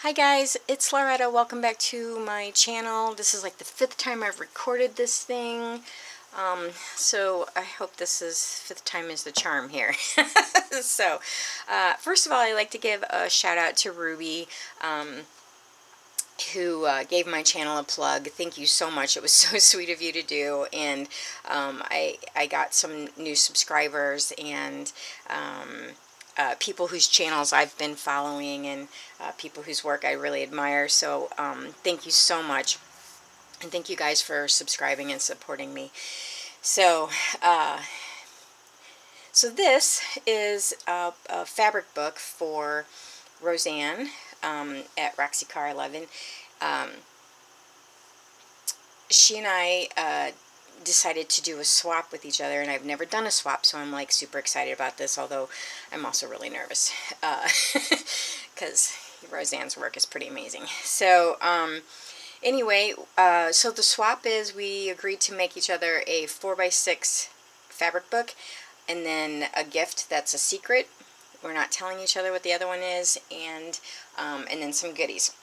Hi guys, it's Loretta. Welcome back to my channel. This is like the 5th time I've recorded this thing. So I hope fifth time is the charm here. So, first of all, I'd like to give a shout out to Ruby, who gave my channel a plug. Thank you so much. It was so sweet of you to do. And I got some new subscribers and people whose channels I've been following, and people whose work I really admire. So thank you so much, and thank you guys for subscribing and supporting me. So so this is a fabric book for Rosanne at Roxy Car 11. She and I decided to do a swap with each other, and I've never done a swap, so I'm like super excited about this, although I'm also really nervous because Rosanne's work is pretty amazing. So anyway, so the swap is we agreed to make each other a 4x6 fabric book, and then a gift that's a secret. We're not telling each other what the other one is, and then some goodies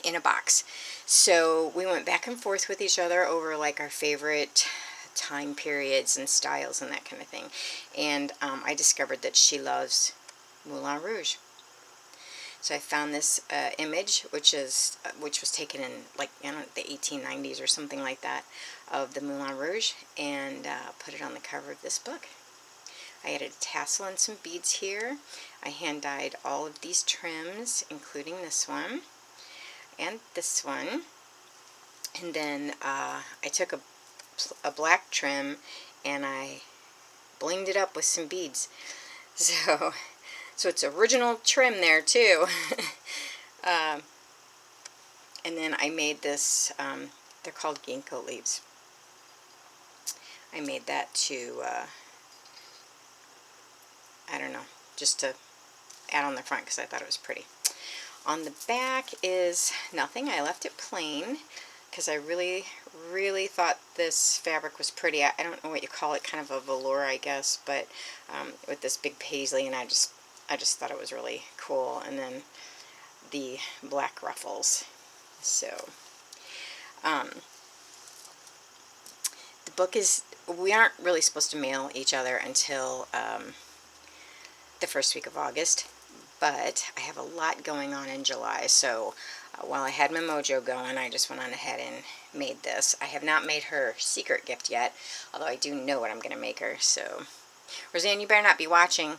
in a box. So we went back and forth with each other over like our favorite time periods and styles and that kind of thing. And I discovered that she loves Moulin Rouge. So I found this image, which was taken in like the 1890s or something like that, of the Moulin Rouge, and put it on the cover of this book. I added a tassel and some beads here. I hand dyed all of these trims, including this one and this one, and then I took a black trim and I blinged it up with some beads. So it's original trim there too. And then I made this, they're called ginkgo leaves. I made that to, I don't know, just to add on the front because I thought it was pretty. On the back is nothing. I left it plain because I really, really thought this fabric was pretty. I don't know what you call it, kind of a velour, I guess, but with this big paisley, and I just thought it was really cool. And then the black ruffles. So the book is, we aren't really supposed to mail each other until the first week of August. But I have a lot going on in July, so while I had my mojo going, I just went on ahead and made this. I have not made her secret gift yet, although I do know what I'm going to make her. So, Rosanne, you better not be watching.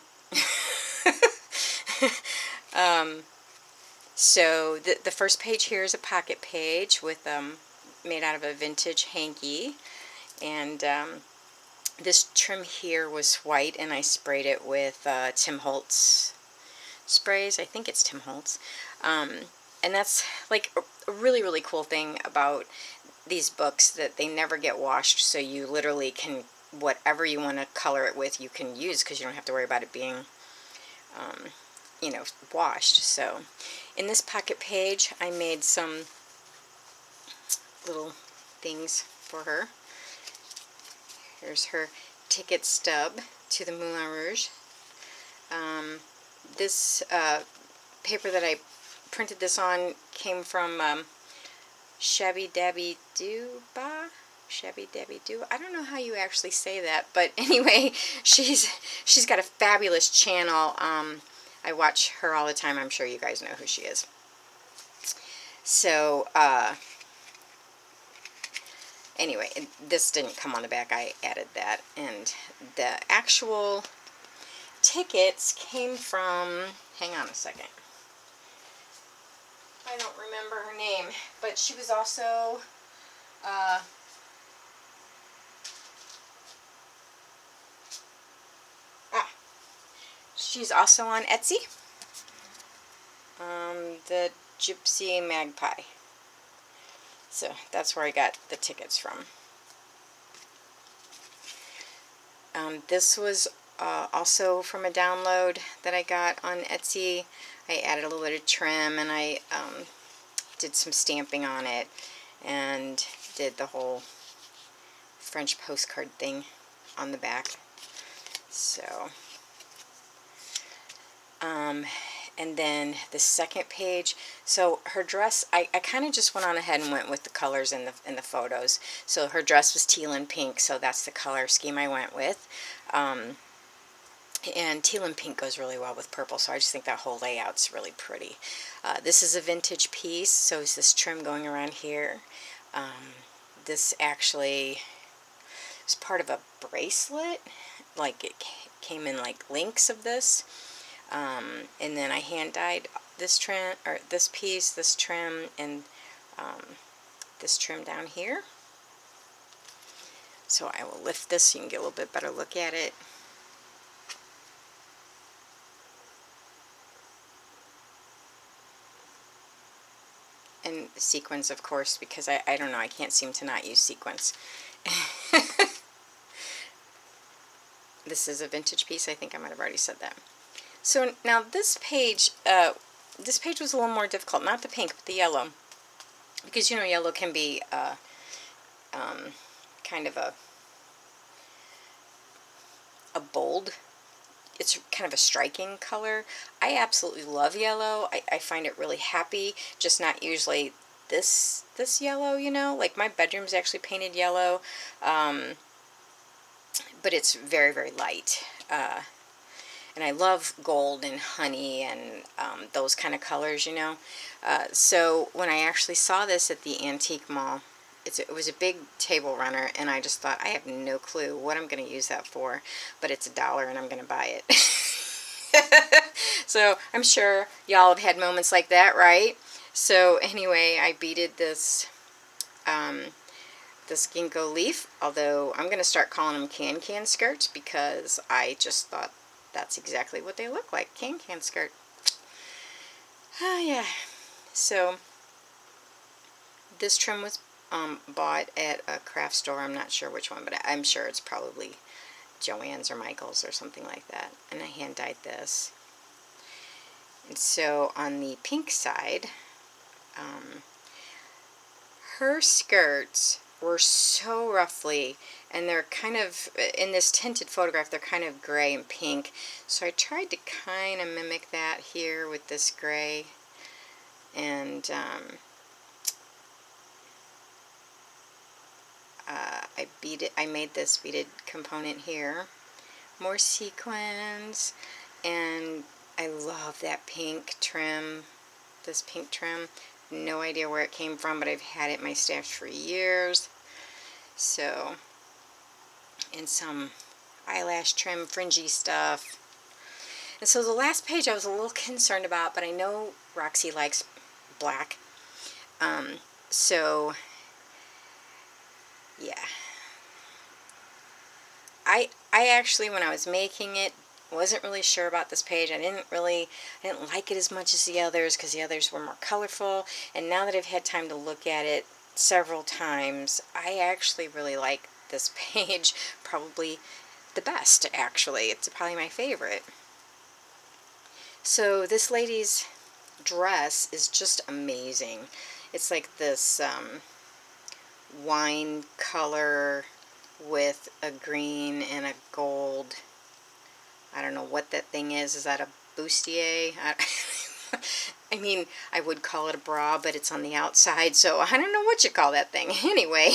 So the first page here is a pocket page with made out of a vintage hanky, and this trim here was white, and I sprayed it with Tim Holtz sprays. I think it's Tim Holtz. And that's like a really, really cool thing about these books, that they never get washed, so you literally can, whatever you want to color it with, you can use, because you don't have to worry about it being, you know, washed. So in this pocket page, I made some little things for her. Here's her ticket stub to the Moulin Rouge. This paper that I printed this on came from Shabby Dabby Doo. I don't know how you actually say that, but anyway, she's got a fabulous channel. I watch her all the time. I'm sure you guys know who she is. So anyway, this didn't come on the back. I added that, and the actual tickets came from, hang on a second, I don't remember her name, but she was also she's also on Etsy, the Gypsy Magpie. So that's where I got the tickets from. This was also from a download that I got on Etsy. I added a little bit of trim, and I did some stamping on it, and did the whole French postcard thing on the back. So And then the second page, so her dress, I kind of just went on ahead and went with the colors in the photos. So her dress was teal and pink, so that's the color scheme I went with. And teal and pink goes really well with purple, so I just think that whole layout's really pretty. This is a vintage piece, so is this trim going around here. This actually is part of a bracelet, like it came in like links of this. And then I hand dyed this trim, or this piece, this trim, and this trim down here. So I will lift this so you can get a little bit better look at it. And sequins, of course, because I don't know, I can't seem to not use sequins. This is a vintage piece. I think I might have already said that. So now this page was a little more difficult. Not the pink, but the yellow. Because, you know, yellow can be kind of a bold, it's kind of a striking color. I absolutely love yellow. I find it really happy, just not usually this yellow, you know. Like my bedroom's actually painted yellow, but it's very, very light. And I love gold and honey and those kind of colors, you know. So when I actually saw this at the antique mall, it was a big table runner, and I just thought, I have no clue what I'm going to use that for, but it's $1 and I'm going to buy it. So I'm sure y'all have had moments like that, right? So anyway, I beaded this this ginkgo leaf, although I'm going to start calling them can-can skirts because I just thought that's exactly what they look like, can-can skirt. Yeah. So this trim was bought at a craft store. I'm not sure which one, but I'm sure it's probably Joann's or Michael's or something like that. And I hand dyed this. And so on the pink side, her skirts were so roughly, and they're kind of, in this tinted photograph, they're kind of gray and pink. So I tried to kind of mimic that here with this gray. And I made this beaded component here. More sequins, and I love that pink trim, this pink trim. No idea where it came from, but I've had it in my stash for years. So, and some eyelash trim, fringy stuff. And so the last page I was a little concerned about, but I know Roxy likes black. So, yeah. I actually, when I was making it, wasn't really sure about this page. I didn't like it as much as the others because the others were more colorful. And now that I've had time to look at it several times, I actually really like this page probably the best, actually. It's probably my favorite. So this lady's dress is just amazing. It's like this wine color with a green and a gold. I don't know what that thing is. Is that a bustier? I mean, I would call it a bra, but it's on the outside, so I don't know what you call that thing. Anyway,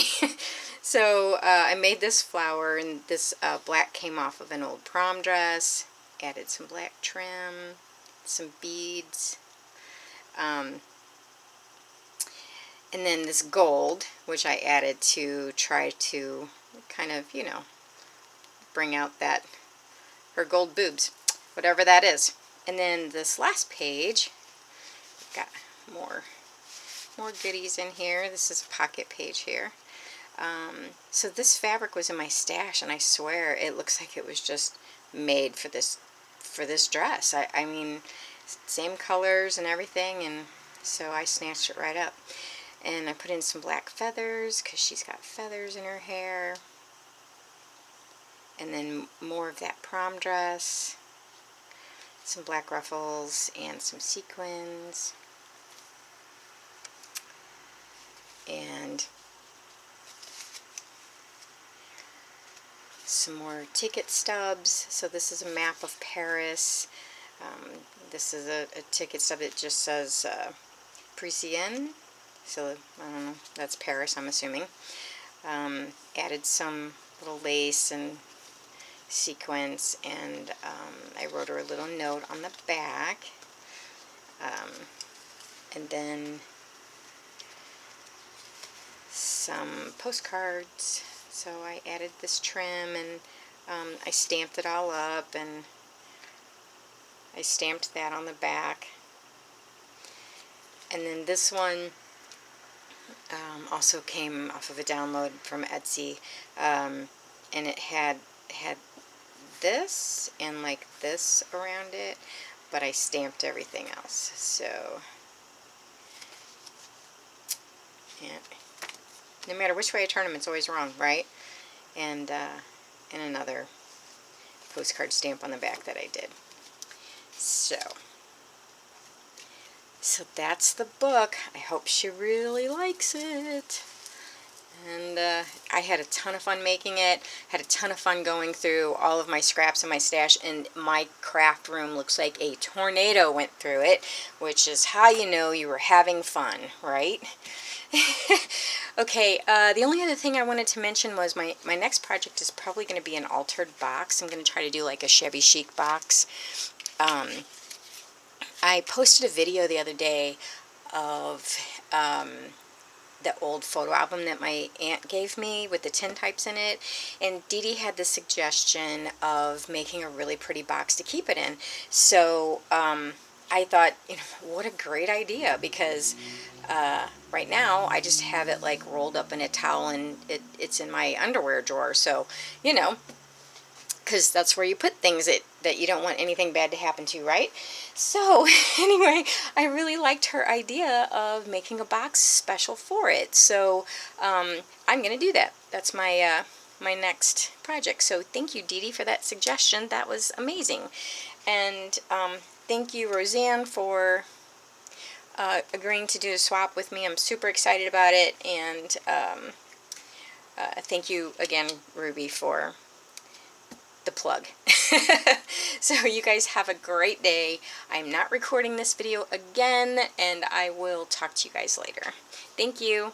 so I made this flower, and this black came off of an old prom dress. Added some black trim, some beads. And then this gold, which I added to try to kind of, you know, bring out that, her gold boobs, whatever that is. And then this last page, got more goodies in here. This is a pocket page here. So this fabric was in my stash, and I swear it looks like it was just made for this dress. I mean, same colors and everything, and so I snatched it right up. And I put in some black feathers because she's got feathers in her hair. And then more of that prom dress. Some black ruffles and some sequins. And some more ticket stubs. So this is a map of Paris. This is a ticket stub. It just says Parisienne, so I don't know, that's Paris, I'm assuming. Added some little lace and sequins, and I wrote her a little note on the back, and then some postcards. So I added this trim, and I stamped it all up, and I stamped that on the back. And then this one also came off of a download from Etsy, and it had this and like this around it, but I stamped everything else. So, yeah, no matter which way I turn them, it's always wrong, right? And another postcard stamp on the back that I did. So that's the book. I hope she really likes it. And I had a ton of fun making it, had a ton of fun going through all of my scraps in my stash, and my craft room looks like a tornado went through it, which is how you know you were having fun, right? Okay, the only other thing I wanted to mention was my next project is probably going to be an altered box. I'm going to try to do like a shabby chic box. I posted a video the other day of the old photo album that my aunt gave me with the tintypes in it, and Dee Dee had the suggestion of making a really pretty box to keep it in. So I thought, you know, what a great idea, because right now I just have it like rolled up in a towel, and it's in my underwear drawer. So, you know, because that's where you put things that you don't want anything bad to happen to, right? So anyway, I really liked her idea of making a box special for it. So I'm going to do that. That's my my next project. So thank you, Dee Dee, for that suggestion. That was amazing. And thank you, Roseanne, for agreeing to do a swap with me. I'm super excited about it. And thank you again, Ruby, for the plug. So you guys have a great day. I'm not recording this video again, and I will talk to you guys later. Thank you.